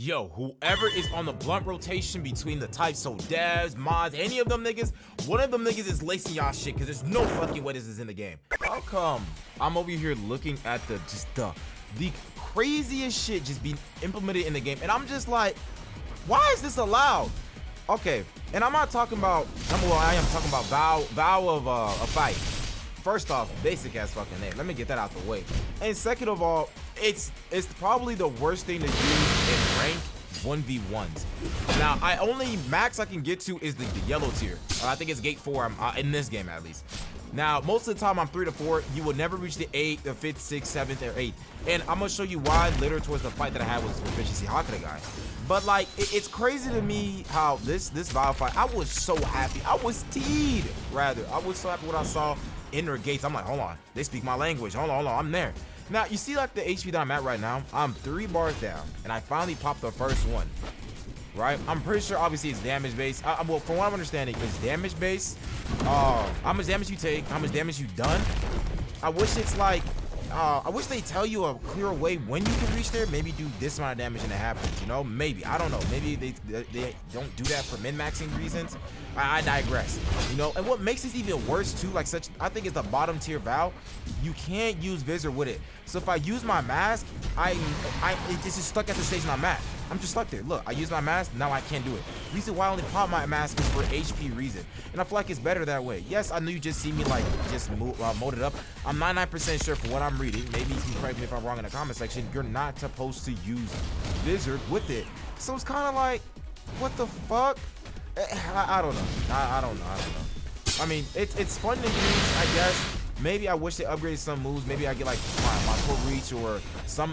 Yo, whoever is on the blunt rotation between the types, so devs, mods, any of them niggas, one of them niggas is lacing y'all shit, because there's no fucking way this is in the game. How come I'm over here looking at the craziest shit just being implemented in the game, and I'm just like, why is this allowed? Okay, and I'm not talking about, I am talking about Vow of Fight. First off, basic ass fucking name. Let me get that out the way. And second of all, it's probably the worst thing to use in rank 1v1s. Now, only max I can get to is the yellow tier. I think it's gate 4 in this game at least. Now, most of the time I'm 3 to 4. You will never reach the 8th, the 5th, 6th, 7th, or 8th. And I'm gonna show you why later towards the fight that I had with Proficiency HAKUDA guy. But like, it's crazy to me how this Vow of Fight, I was so happy. I was teed, rather. I was so happy when I saw inner gates. I'm like, hold on, they speak my language. Hold on, I'm there. Now, you see like the HP that I'm at right now, I'm 3 bars down, and I finally popped the first one, right? I'm pretty sure obviously it's damage based. Well, from what I'm understanding, it's damage based. How much damage you take, how much damage you done. I wish it's like, I wish they tell you a clearer way when you can reach there. Maybe do this amount of damage and it happens, you know? Maybe, I don't know. Maybe they don't do that for min-maxing reasons. I digress, you know? And what makes this even worse too, like I think it's the bottom tier Vow, you can't use Visor with it. So if I use my mask, it's just stuck at the station I'm at. I'm just stuck there. Look, I use my mask, now I can't do it. Reason why I only pop my mask is for HP reason. And I feel like it's better that way. Yes, I know you just see me like just mode it up. I'm 99% sure from what I'm reading, maybe you can correct me if I'm wrong in the comment section, you're not supposed to use Visor with it. So it's kind of like, what the fuck? I don't know. I don't know. I mean, it's fun to use, I guess. Maybe I wish they upgraded some moves. Maybe I get like my full reach, or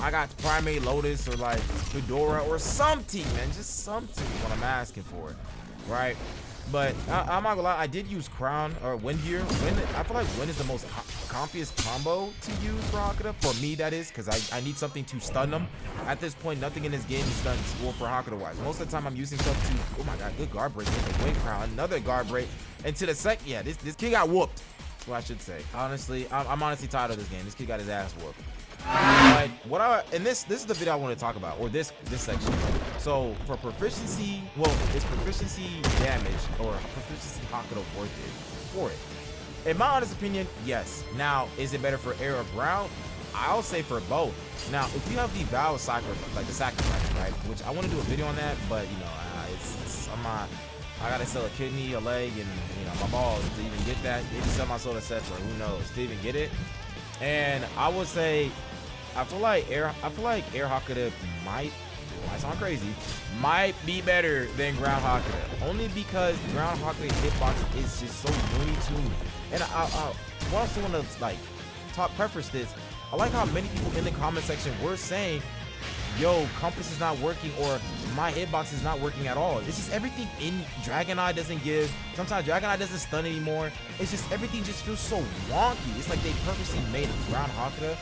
I got primate Lotus or like Fedora or something, man. Just something what I'm asking for, right? But I'm not gonna lie, I did use Crown or Wind here. I feel like Wind is the most comfiest combo to use for HAKUDA. For me, that is, because I need something to stun them. At this point, nothing in this game is stunned well for HAKUDA wise. Most of the time, I'm using stuff to, oh my god, good guard break with the Wind Crown, another guard break. And to the second, yeah, this kid got whooped. What I should say. Honestly, I'm honestly tired of this game. This kid got his ass whooped. But this is the video I want to talk about, or this section. So for proficiency, well, is proficiency damage or proficiency HAKUDA worth it for it? In my honest opinion, yes. Now, is it better for air or ground? I'll say for both. Now, if you have the Vow of Sacrifice, like the sacrifice, right? Which I want to do a video on that, but you know, I'm not. I gotta sell a kidney, a leg, and you know, my balls to even get that. Maybe sell my soda sets, or who knows, to even get it. And I would say, I feel like air HAKUDA might sound crazy, might be better than ground HAKUDA, only because ground HAKUDA hitbox is just so Looney Tune. And I also want to like preface this. I like how many people in the comment section were saying, yo, compass is not working, or my hitbox is not working at all. It's just everything in Dragon Eye doesn't give. Sometimes Dragon Eye doesn't stun anymore. It's just everything just feels so wonky. It's like they purposely made ground HAKUDA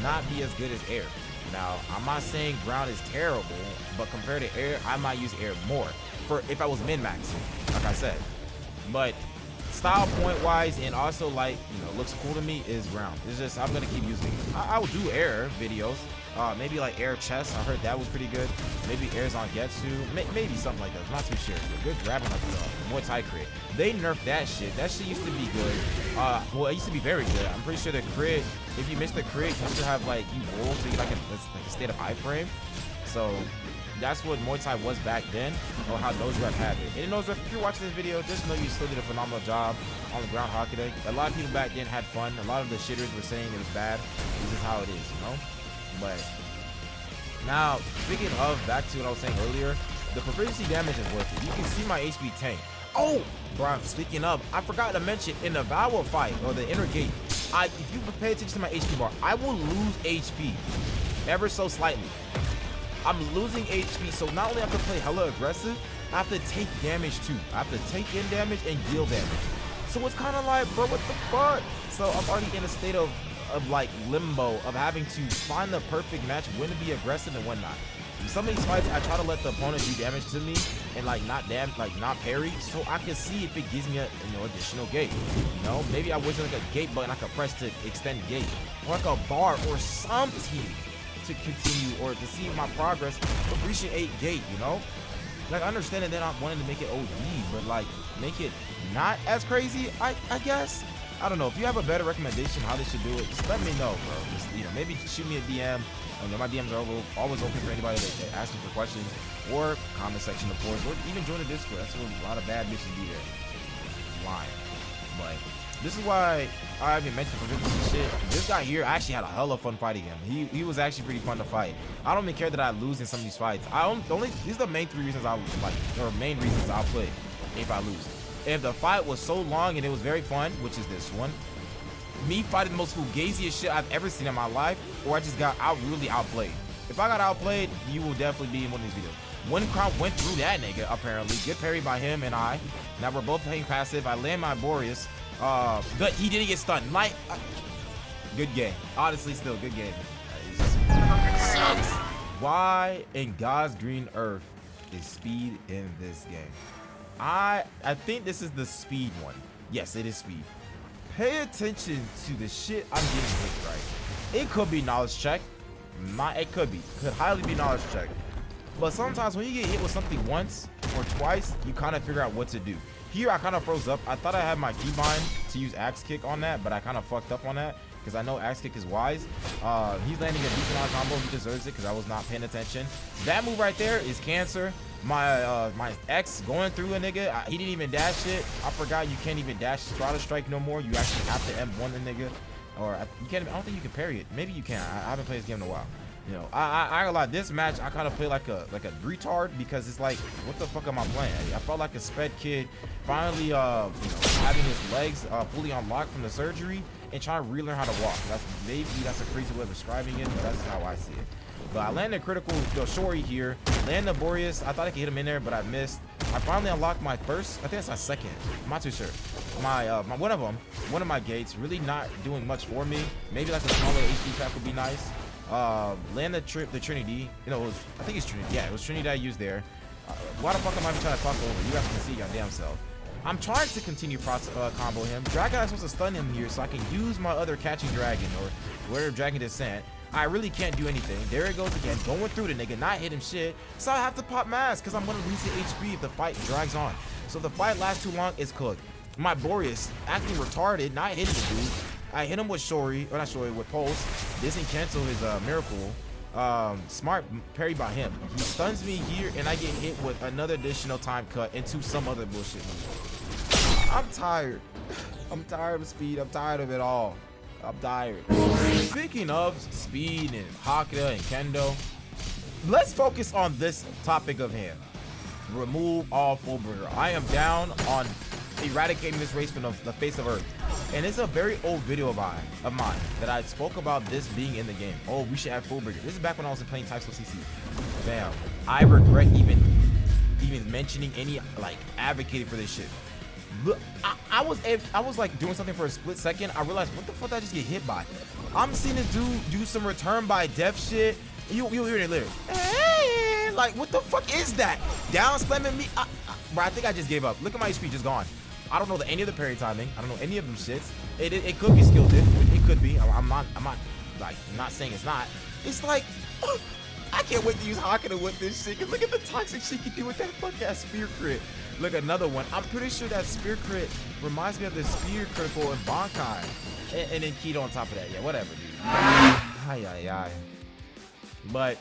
not be as good as air. Now, I'm not saying ground is terrible, but compared to air, I might use air more for if I was min-maxing, like I said. But style point wise, and also like, you know, looks cool to me, is ground. It's just, I'm gonna keep using it. I will do air videos. Maybe like air chest, I heard that was pretty good. Maybe airs on Getsu, maybe something like that. I'm not too sure. Good grabbing up the Muay Thai crit. They nerfed that shit. That shit used to be good. Well, it used to be very good. I'm pretty sure the crit, if you miss the crit, you still have like, you roll, so you like a state of iframe. So that's what Muay Thai was back then, or how Noserep had it. And Noserep, if you're watching this video, just know you still did a phenomenal job on the ground HAKUDA. A lot of people back then had fun. A lot of the shitters were saying it was bad. This is how it is, you know? But now, speaking of, back to what I was saying earlier, the proficiency damage is worth it. You can see my HP tank. Oh, bro, speaking of, I forgot to mention, in the Vow of Fight, or the inner gate, if you pay attention to my HP bar, I will lose HP ever so slightly. I'm losing HP, so not only have to play hella aggressive, I have to take damage too. I have to take in damage and deal damage. So it's kind of like, bro, what the fuck? So I'm already in a state of like limbo, of having to find the perfect match, when to be aggressive and when not. In some of these fights, I try to let the opponent do damage to me and like not parry, so I can see if it gives me a additional gate. You know, maybe I wish like a gate button I could press to extend gate, or like a bar or something to continue or to see my progress appreciate gate, you know? Like, I understand that they're not wanting to make it OD, but like, make it not as crazy, I guess. I don't know. If you have a better recommendation how they should do it, just let me know, bro. Just, you know, maybe shoot me a DM. My DMs are always open for anybody that asks me for questions, or comment section, of course, or even join the Discord. That's where a lot of bad bitches be there. Lying. But this is why I haven't mentioned Proficiency shit. This guy here, I actually had a hella fun fighting him. He was actually pretty fun to fight. I don't even care that I lose in some of these fights. These are the main 3 reasons I like, or main reasons I'll play if I lose. If the fight was so long and it was very fun, which is this one, me fighting the most fugaziest shit I've ever seen in my life, or I just got really outplayed. If I got outplayed, you will definitely be in one of these videos. One Crown went through that nigga, apparently. Good parry by him and I. Now we're both playing passive. I land my Boreas. But he didn't get stunned. Like, good game. Honestly, still good game. Why in God's green earth is speed in this game? I think this is the speed one. Yes, it is speed. Pay attention to the shit I'm getting hit right. It could be knowledge check. Could highly be knowledge check. But sometimes when you get hit with something once or twice, you kind of figure out what to do. Here, I kind of froze up. I thought I had my keybind to use axe kick on that, but I kind of fucked up on that because I know axe kick is wise. He's landing a decent amount of combo. He deserves it because I was not paying attention. That move right there is cancer. My X going through a nigga. He didn't even dash it. I forgot you can't even dash Strata Strike no more. You actually have to M1 the nigga. Or you can't. I don't think you can parry it. Maybe you can. I haven't played this game in a while. You know, I ain't gonna lie, this match I kind of play like a retard because it's like, what the fuck am I playing? I felt like a sped kid finally you know, having his legs fully unlocked from the surgery and trying to relearn how to walk. Maybe that's a crazy way of describing it, but that's how I see it. But I landed a critical Shori here, landed the Boreas. I thought I could hit him in there, but I missed. I finally unlocked my first, I think that's my second, I'm not too sure. One of my gates, really not doing much for me. Maybe like a smaller HP pack would be nice. Land the Trinity. You know, I think it's Trinity. Yeah, it was Trinity that I used there. Why the fuck am I even trying to talk over? You guys can see your damn self. I'm trying to continue combo him. Dragon is supposed to stun him here so I can use my other catching dragon or whatever dragon descent. I really can't do anything. There it goes again, going through the nigga, not hit him shit. So I have to pop mask because I'm gonna lose the HP if the fight drags on. So if the fight lasts too long, it's cooked. My Boreas acting retarded, not hitting the dude. I hit him with Shori, or not Shori, with Pulse. Doesn't cancel his Miracle. Smart parry by him. He stuns me here, and I get hit with another additional time cut into some other bullshit move. I'm tired. I'm tired of speed. I'm tired of it all. I'm tired. Speaking of speed and HAKUDA and Kendo, let's focus on this topic of him. Remove all Fullbringer. I am down on eradicating this race from the face of Earth. And it's a very old video of mine that I spoke about this being in the game. Oh, we should have Fullbringer. This is back when I was playing Types of CC. Damn. I regret even mentioning any, like, advocating for this shit. Look, I was like doing something for a split second. I realized, what the fuck did I just get hit by? I'm seeing this dude do some return by death shit. You'll hear it later. Hey, like, what the fuck is that? Down slamming me. Bro, I think I just gave up. Look at my HP just gone. I don't know any of the parry timing. I don't know any of them shits. It could be skill diff. It could be. I'm not like not saying it's not. It's like I can't wait to use HAKUDA with this shit. Cause look at the toxic shit you can do with that fuck ass spear crit. Look, another one. I'm pretty sure that spear crit reminds me of the spear critical in Bankai. And then Keto on top of that. Yeah, whatever, dude. Ay. But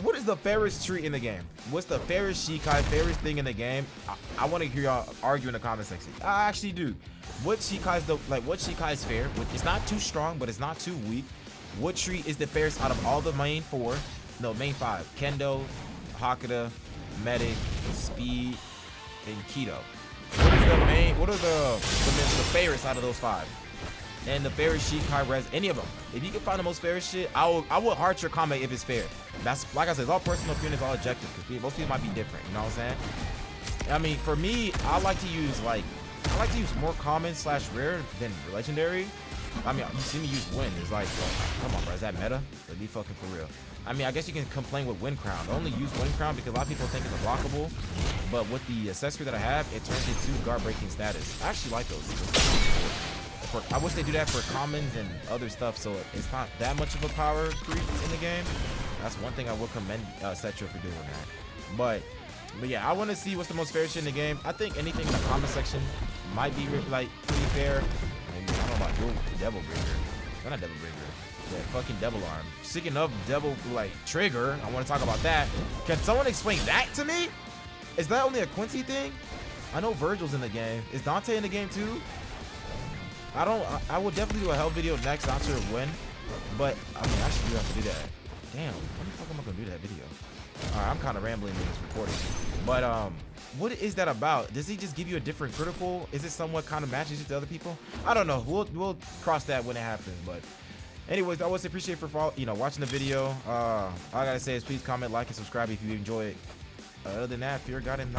what is the fairest tree in the game? What's the fairest Shikai, fairest thing in the game? I want to hear y'all argue in the comment section. I actually do. What Shikai is fair? It's not too strong, but it's not too weak. What tree is the fairest out of all the main five? Kendo, HAKUDA, Medic, Speed, and Keto. What are the fairest out of those five? And the fairest Shikai res, any of them. If you can find the most fairest shit, I will heart your comment if it's fair. That's, like I said, it's all personal opinion, it's all objective, because most people might be different, you know what I'm saying? I mean, for me, I like to use more common / rare than legendary. I mean, you see me use Wind. It's like, come on, bro, is that meta? Let's be fucking for real. I mean, I guess you can complain with Wind Crown. I only use Wind Crown because a lot of people think it's unblockable, but with the accessory that I have, it turns into guard breaking status. I actually like those. I wish they do that for commons and other stuff, so it's not that much of a power creep in the game. That's one thing I will commend Cetra for doing that. But yeah, I want to see what's the most fair shit in the game. I think anything in the comment section might be like pretty fair. Maybe, I don't know about doing Devil Breaker. Not Devil Breaker. Yeah, fucking Devil Arm. Speaking of Devil like Trigger, I want to talk about that. Can someone explain that to me? Is that only a Quincy thing? I know Virgil's in the game. Is Dante in the game too? I will definitely do a hell video next. Not sure when, but I mean, I should do have to do that. Damn, when the fuck am I gonna do that video? All right, I'm kind of rambling in this recording, but what is that about? Does he just give you a different critical? Is it somewhat kind of matches you to other people? I don't know. We'll cross that when it happens. But anyways, I always appreciate for watching the video. All I gotta say is please comment, like, and subscribe if you enjoy it. Other than that, fear God and